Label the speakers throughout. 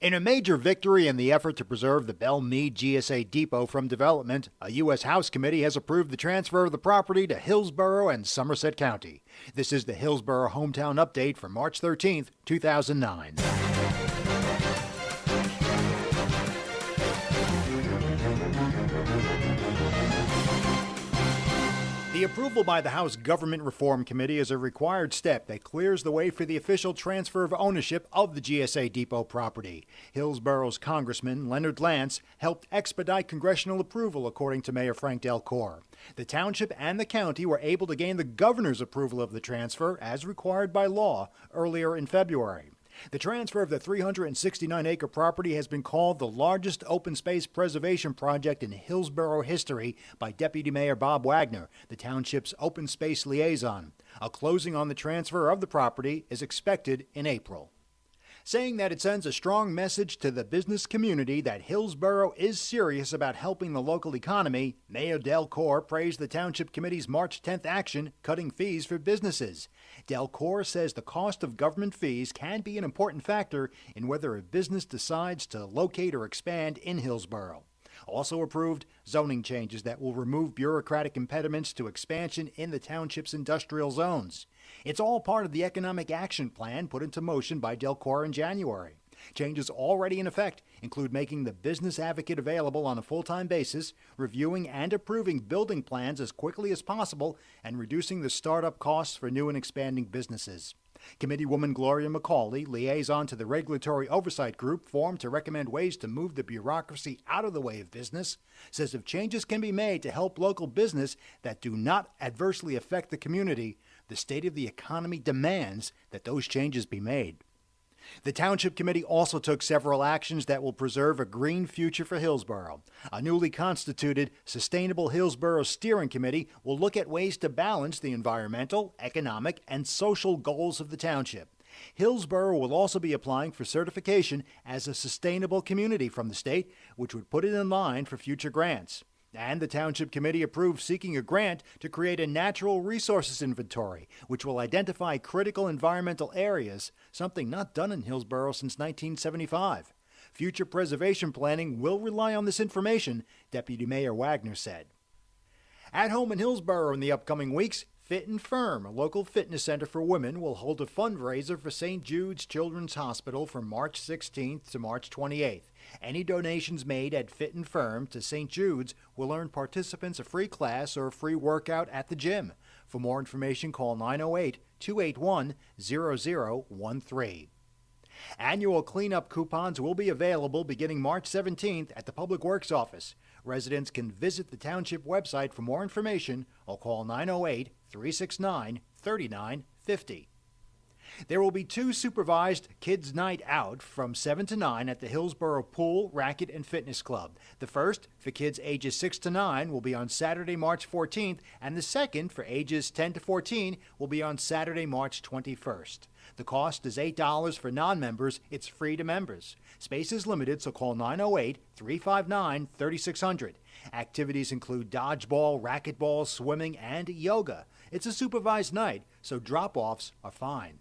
Speaker 1: In a major victory in the effort to preserve the Belle Meade GSA depot from development, a U.S. House committee has approved the transfer of the property to Hillsborough and Somerset County. This is the Hillsborough Hometown update for March 13, 2009. The approval by the House Government Reform Committee is a required step that clears the way for the official transfer of ownership of the GSA depot property. Hillsborough's Congressman Leonard Lance helped expedite congressional approval, according to Mayor Frank Delcourt. The township and the county were able to gain the governor's approval of the transfer, as required by law, earlier in February. The transfer of the 369-acre property has been called the largest open space preservation project in Hillsborough history by Deputy Mayor Bob Wagner, the township's open space liaison. A closing on the transfer of the property is expected in April. Saying that it sends a strong message to the business community that Hillsborough is serious about helping the local economy, Mayor Delcourt praised the Township Committee's March 10th action, cutting fees for businesses. Delcourt says the cost of government fees can be an important factor in whether a business decides to locate or expand in Hillsborough. Also approved zoning changes that will remove bureaucratic impediments to expansion in the township's industrial zones. It's all part of the economic action plan put into motion by Delcourt in January. Changes already in effect include making the business advocate available on a full-time basis, reviewing and approving building plans as quickly as possible, and reducing the startup costs for new and expanding businesses. Committeewoman Gloria McCauley, liaison to the Regulatory Oversight Group formed to recommend ways to move the bureaucracy out of the way of business, says if changes can be made to help local business that do not adversely affect the community, the state of the economy demands that those changes be made. The Township Committee also took several actions that will preserve a green future for Hillsborough. A newly constituted Sustainable Hillsborough Steering Committee will look at ways to balance the environmental, economic, and social goals of the township. Hillsborough will also be applying for certification as a sustainable community from the state, which would put it in line for future grants. And the Township Committee approved seeking a grant to create a natural resources inventory, which will identify critical environmental areas, something not done in Hillsborough since 1975. Future preservation planning will rely on this information, Deputy Mayor Wagner said. At home in Hillsborough in the upcoming weeks, Fit and Firm, a local fitness center for women, will hold a fundraiser for St. Jude's Children's Hospital from March 16th to March 28th. Any donations made at Fit and Firm to St. Jude's will earn participants a free class or a free workout at the gym. For more information, call 908-281-0013. Annual cleanup coupons will be available beginning March 17th at the Public Works Office. Residents can visit the Township website for more information or call 908-369-3950. There will be two supervised Kids Night Out from 7 to 9 at the Hillsborough Pool, Racket, and Fitness Club. The first, for kids ages 6 to 9, will be on Saturday, March 14th, and the second, for ages 10 to 14, will be on Saturday, March 21st. The cost is $8 for non-members. It's free to members. Space is limited, so call 908-359-3600. Activities include dodgeball, racquetball, swimming, and yoga. It's a supervised night, so drop-offs are fine.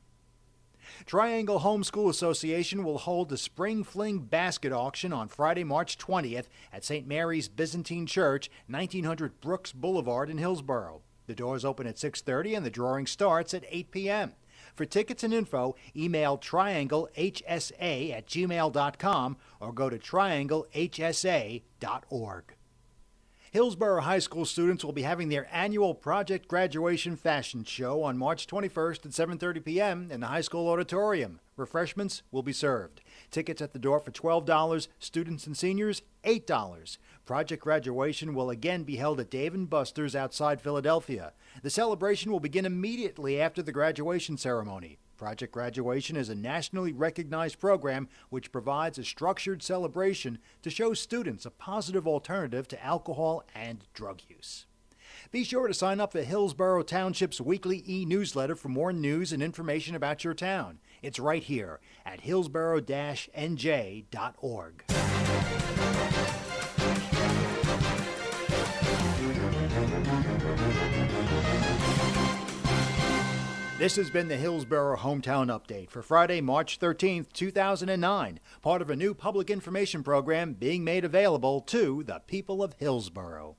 Speaker 1: Triangle Homeschool Association will hold the Spring Fling Basket Auction on Friday, March 20th at St. Mary's Byzantine Church, 1900 Brooks Boulevard in Hillsborough. The doors open at 6:30 and the drawing starts at 8 p.m. For tickets and info, email trianglehsa@gmail.com or go to trianglehsa.org. Hillsborough High School students will be having their annual Project Graduation Fashion Show on March 21st at 7:30 p.m. in the high school auditorium. Refreshments will be served. Tickets at the door for $12, students and seniors $8. Project Graduation will again be held at Dave & Buster's outside Philadelphia. The celebration will begin immediately after the graduation ceremony. Project Graduation is a nationally recognized program which provides a structured celebration to show students a positive alternative to alcohol and drug use. Be sure to sign up for Hillsborough Township's weekly e-newsletter for more news and information about your town. It's right here at hillsborough-nj.org. This has been the Hillsborough Hometown Update for Friday, March 13th, 2009, part of a new public information program being made available to the people of Hillsborough.